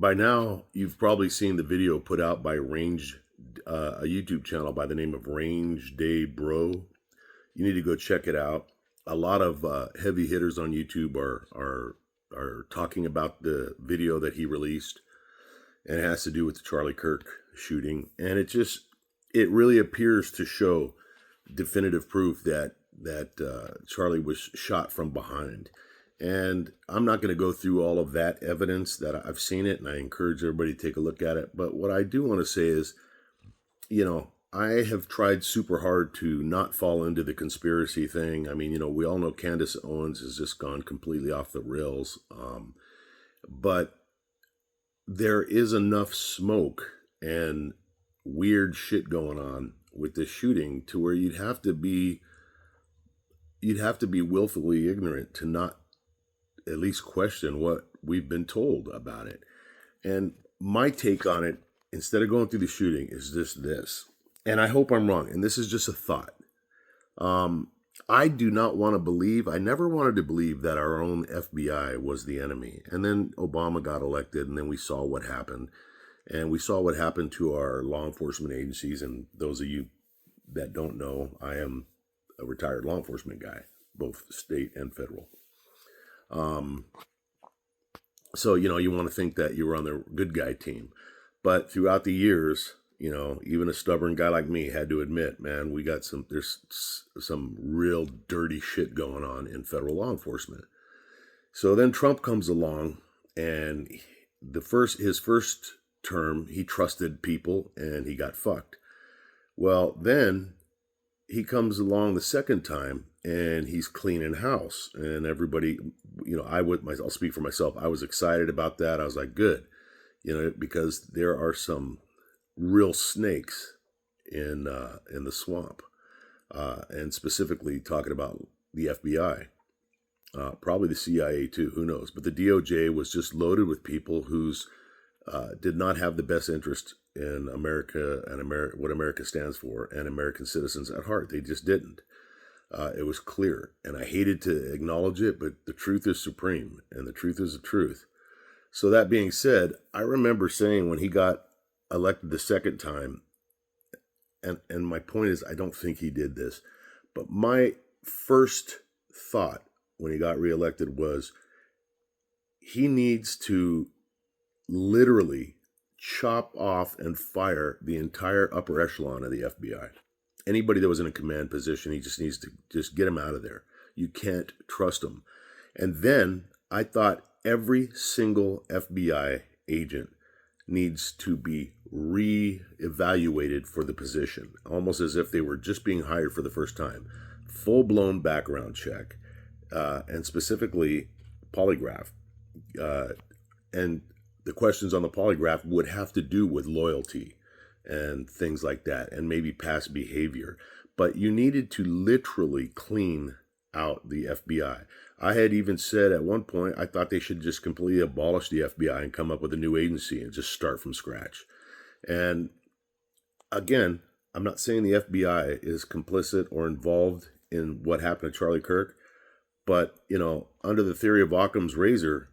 By now, you've probably seen the video put out by a YouTube channel by the name of Range Day Bro. You need to go check it out. A lot of heavy hitters on YouTube are talking about the video that he released, and it has to do with the Charlie Kirk shooting. And it really appears to show definitive proof that Charlie was shot from behind. And I'm not going to go through all of that evidence. That I've seen it, and I encourage everybody to take a look at it. But what I do want to say is, I have tried super hard to not fall into the conspiracy thing. I mean, we all know Candace Owens has just gone completely off the rails. But there is enough smoke and weird shit going on with this shooting to where you'd have to be willfully ignorant to not at least question what we've been told about it. And my take on it, instead of going through the shooting, is just this. And I hope I'm wrong, and this is just a thought. I do not want to believe, I never wanted to believe that our own FBI was the enemy. And then Obama got elected, and then we saw what happened. And we saw what happened to our law enforcement agencies. And those of you that don't know, I am a retired law enforcement guy, both state and federal. So, you want to think that you were on the good guy team. But throughout the years, even a stubborn guy like me had to admit, man, there's some real dirty shit going on in federal law enforcement. So then Trump comes along, and his first term, he trusted people and he got fucked. Well, then he comes along the second time and he's cleaning house, and everybody, I'll speak for myself. I was excited about that. I was like, good, because there are some real snakes in the swamp, and specifically talking about the FBI, probably the CIA too, who knows? But the DOJ was just loaded with people who's did not have the best interest in America and what America stands for and American citizens at heart. They just didn't. It was clear, and I hated to acknowledge it, but the truth is supreme, and the truth is the truth. So that being said, I remember saying when he got elected the second time, and my point is, I don't think he did this, but my first thought when he got reelected was he needs to literally chop off and fire the entire upper echelon of the FBI. Anybody that was in a command position, he just needs to just get him out of there. You can't trust him. And then I thought every single FBI agent needs to be re-evaluated for the position, almost as if they were just being hired for the first time. Full-blown background check, and specifically polygraph. And the questions on the polygraph would have to do with loyalty and things like that, and maybe past behavior. But you needed to literally clean out the FBI. I had even said at one point, I thought they should just completely abolish the FBI and come up with a new agency and just start from scratch. And again, I'm not saying the FBI is complicit or involved in what happened to Charlie Kirk, but, under the theory of Occam's razor,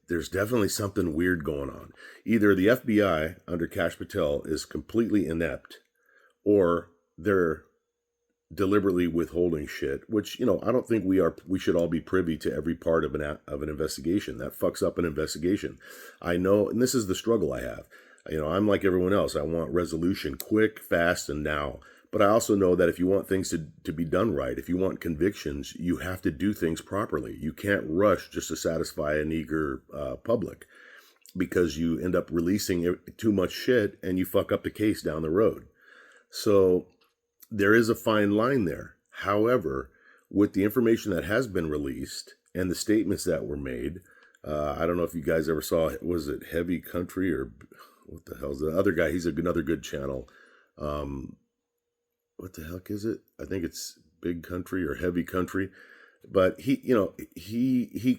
there's definitely something weird going on. Either the FBI under Kash Patel is completely inept, or they're deliberately withholding shit, which, I don't think we should all be privy to every part of an investigation. That fucks up an investigation. I know, and this is the struggle I have. I'm like everyone else. I want resolution quick, fast, and now. But I also know that if you want things to be done right, if you want convictions, you have to do things properly. You can't rush just to satisfy an eager public, because you end up releasing too much shit and you fuck up the case down the road. So there is a fine line there. However, with the information that has been released and the statements that were made, I don't know if you guys ever saw, was it Heavy Country or what the hell's the other guy? He's another good channel. What the heck is it? I think it's Big Country or Heavy Country. But he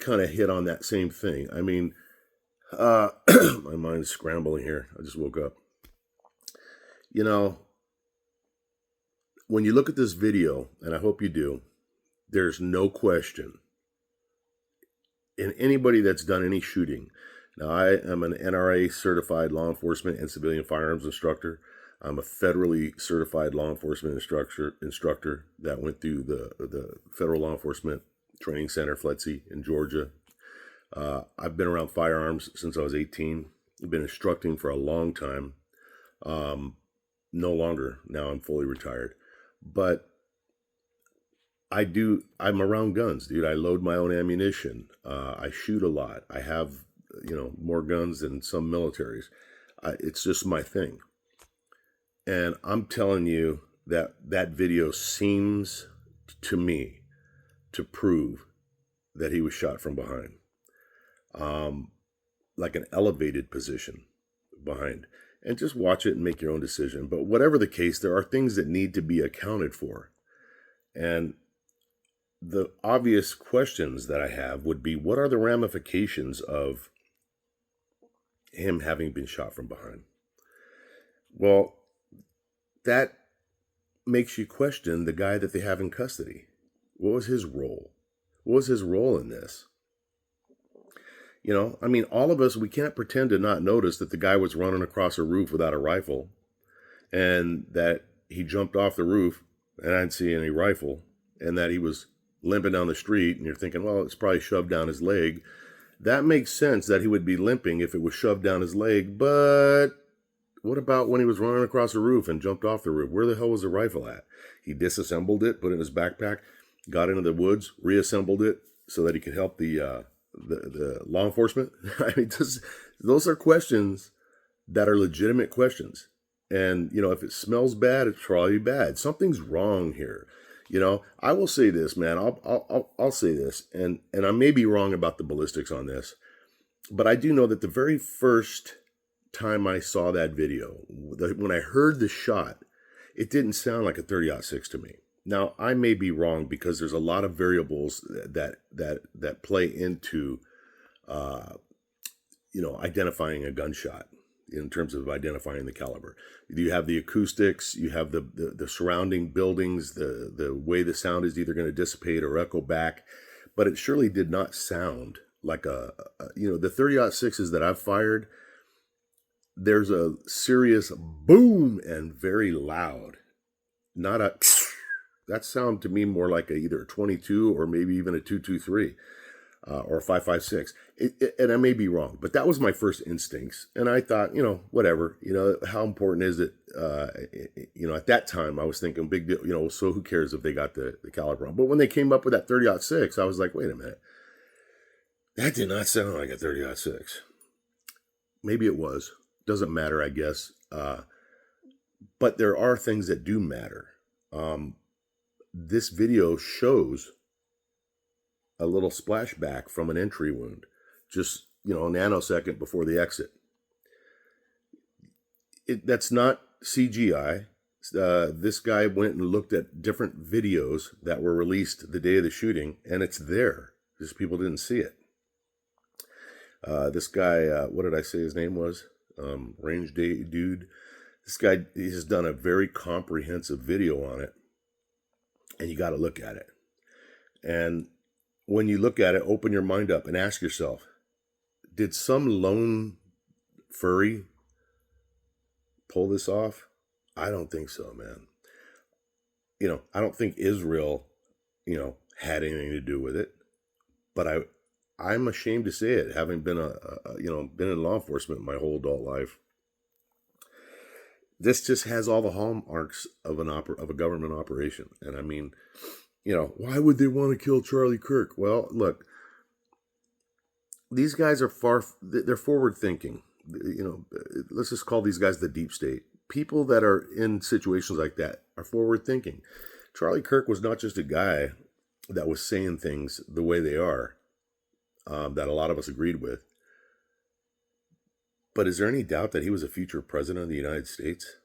kind of hit on that same thing. I mean, my mind's scrambling here. I just woke up. When you look at this video, and I hope you do, there's no question in anybody that's done any shooting Now, I am an NRA certified law enforcement and civilian firearms instructor. I'm a federally certified law enforcement instructor that went through the Federal Law Enforcement Training Center, FLETC, in Georgia. I've been around firearms since I was 18. I've been instructing for a long time. No longer. Now I'm fully retired. But I'm around guns, dude. I load my own ammunition. I shoot a lot. I have, more guns than some militaries. It's just my thing. And I'm telling you that video seems to me to prove that he was shot from behind. Like an elevated position behind. And just watch it and make your own decision. But whatever the case, there are things that need to be accounted for. And the obvious questions that I have would be, what are the ramifications of him having been shot from behind? Well, that makes you question the guy that they have in custody. What was his role? What was his role in this? All of us, we can't pretend to not notice that the guy was running across a roof without a rifle, and that he jumped off the roof and I didn't see any rifle, and that he was limping down the street, and you're thinking, well, it's probably shoved down his leg. That makes sense that he would be limping if it was shoved down his leg, but what about when he was running across the roof and jumped off the roof? Where the hell was the rifle at? He disassembled it, put it in his backpack, got into the woods, reassembled it so that he could help the law enforcement. Those are questions that are legitimate questions. And, if it smells bad, it's probably bad. Something's wrong here. I will say this, man. I'll say this, and I may be wrong about the ballistics on this, but I do know that the very first time I saw that video, when I heard the shot, it didn't sound like a 30-06 to me. Now, I may be wrong because there's a lot of variables that play into, identifying a gunshot in terms of identifying the caliber. You have the acoustics, you have the surrounding buildings, the way the sound is either going to dissipate or echo back, but it surely did not sound like the 30-06s that I've fired. There's a serious boom and very loud, not a. That sound to me more like either a 22 or maybe even a 223 or a 5.56. And I may be wrong, but that was my first instincts. And I thought, whatever, how important is it? At that time I was thinking big deal, so who cares if they got the caliber on? But when they came up with that 30-06, I was like, wait a minute. That did not sound like a 30-06. Maybe it was. Doesn't matter, I guess. But there are things that do matter. This video shows a little splashback from an entry wound, just, a nanosecond before the exit. That's not CGI. This guy went and looked at different videos that were released the day of the shooting, and it's there. Just people didn't see it. This guy, what did I say his name was? Range Day Dude. This guy, he has done a very comprehensive video on it. And you got to look at it. And when you look at it, open your mind up and ask yourself, did some lone furry pull this off? I don't think so, man. I don't think Israel, had anything to do with it. But I'm ashamed to say it, having been been in law enforcement my whole adult life. This just has all the hallmarks of a government operation. And why would they want to kill Charlie Kirk? Well, look, these guys are they're forward thinking. Let's just call these guys the deep state. People that are in situations like that are forward thinking. Charlie Kirk was not just a guy that was saying things the way they are, that a lot of us agreed with. But is there any doubt that he was a future president of the United States?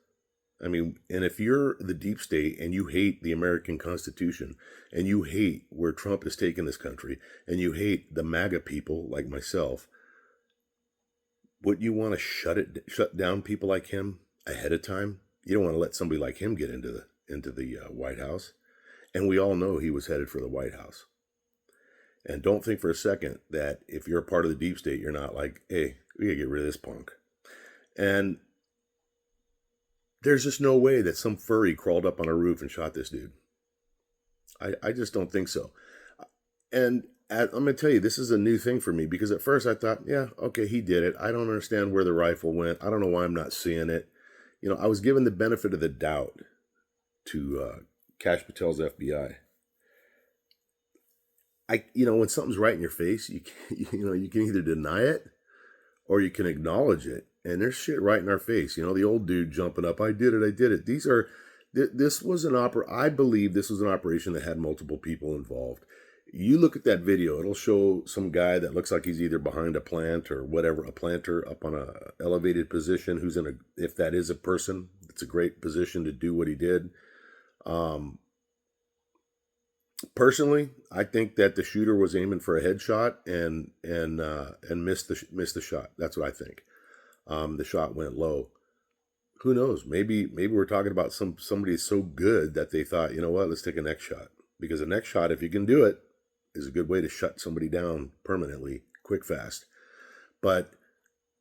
And if you're the deep state and you hate the American Constitution and you hate where Trump has taken this country and you hate the MAGA people like myself, would you want to shut down people like him ahead of time? You don't want to let somebody like him get into the White House. And we all know he was headed for the White House. And don't think for a second that if you're a part of the deep state, you're not like, hey, we gotta get rid of this punk. And there's just no way that some furry crawled up on a roof and shot this dude. I just don't think so. And I'm going to tell you, this is a new thing for me, because at first I thought, yeah, okay, he did it. I don't understand where the rifle went. I don't know why I'm not seeing it. You know, I was given the benefit of the doubt to Kash Patel's FBI. When something's right in your face, you can either deny it or you can acknowledge it. And there's shit right in our face. You know, the old dude jumping up, I did it. This was I believe this was an operation that had multiple people involved. You look at that video, it'll show some guy that looks like he's either behind a plant or whatever, a planter up on a elevated position, if that is a person, it's a great position to do what he did. Personally, I think that the shooter was aiming for a headshot and missed the shot. That's what I think. The shot went low. Who knows? Maybe we're talking about somebody so good that they thought, you know what, let's take a next shot. Because the next shot, if you can do it, is a good way to shut somebody down permanently, quick, fast. But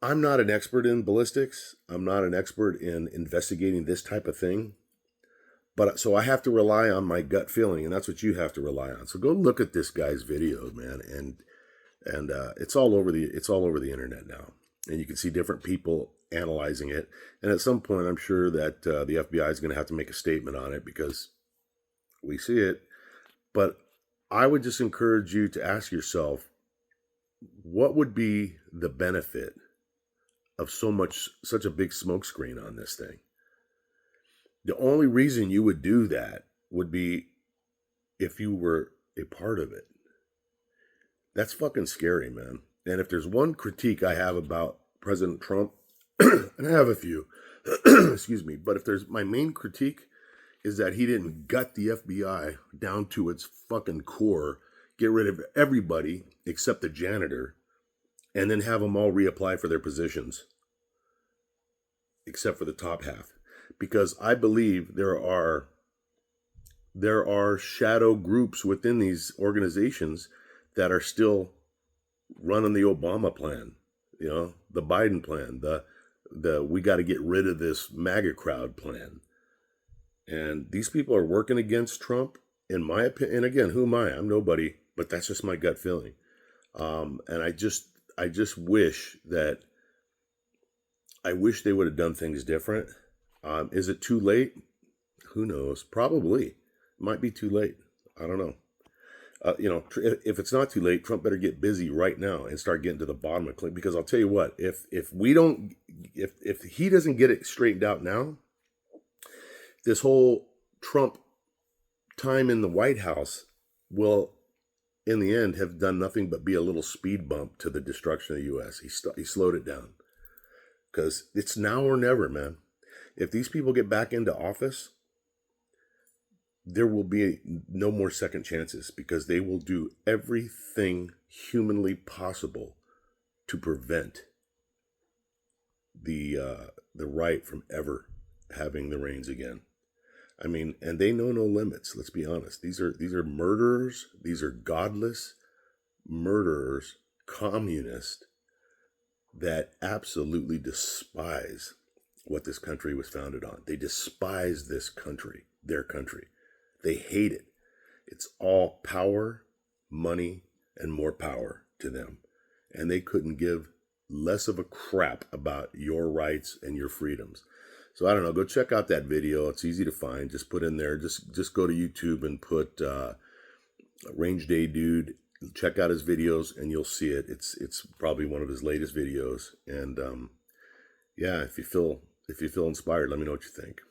I'm not an expert in ballistics. I'm not an expert in investigating this type of thing. So I have to rely on my gut feeling, and that's what you have to rely on. So go look at this guy's video, man, and it's all over the internet now, and you can see different people analyzing it. And at some point, I'm sure that the FBI is going to have to make a statement on it, because we see it. But I would just encourage you to ask yourself, what would be the benefit of such a big smokescreen on this thing? The only reason you would do that would be if you were a part of it. That's fucking scary, man. And if there's one critique I have about President Trump, and I have a few, excuse me, but if there's my main critique is that he didn't gut the FBI down to its fucking core, get rid of everybody except the janitor, and then have them all reapply for their positions, except for the top half. Because I believe there are shadow groups within these organizations that are still running the Obama plan, the Biden plan, the we got to get rid of this MAGA crowd plan. And these people are working against Trump, in my opinion. And again, who am I? I'm nobody, but that's just my gut feeling. And I just wish they would have done things different. Is it too late? Who knows? Probably. Might be too late. I don't know. If it's not too late, Trump better get busy right now and start getting to the bottom of it. Because I'll tell you what, if he doesn't get it straightened out now, this whole Trump time in the White House will, in the end, have done nothing but be a little speed bump to the destruction of the U.S. He slowed it down. Because it's now or never, man. If these people get back into office, there will be no more second chances, because they will do everything humanly possible to prevent the right from ever having the reins again. I mean, and they know no limits. Let's be honest. These are murderers. These are godless murderers, communists that absolutely despise what this country was founded on. They despise this country, their country. They hate it. It's all power, money, and more power to them. And they couldn't give less of a crap about your rights and your freedoms. So I don't know, go check out that video. It's easy to find. Just put in there, just go to YouTube and put Range Day Dude. Check out his videos and you'll see it. It's probably one of his latest videos. And yeah, if you feel inspired, let me know what you think.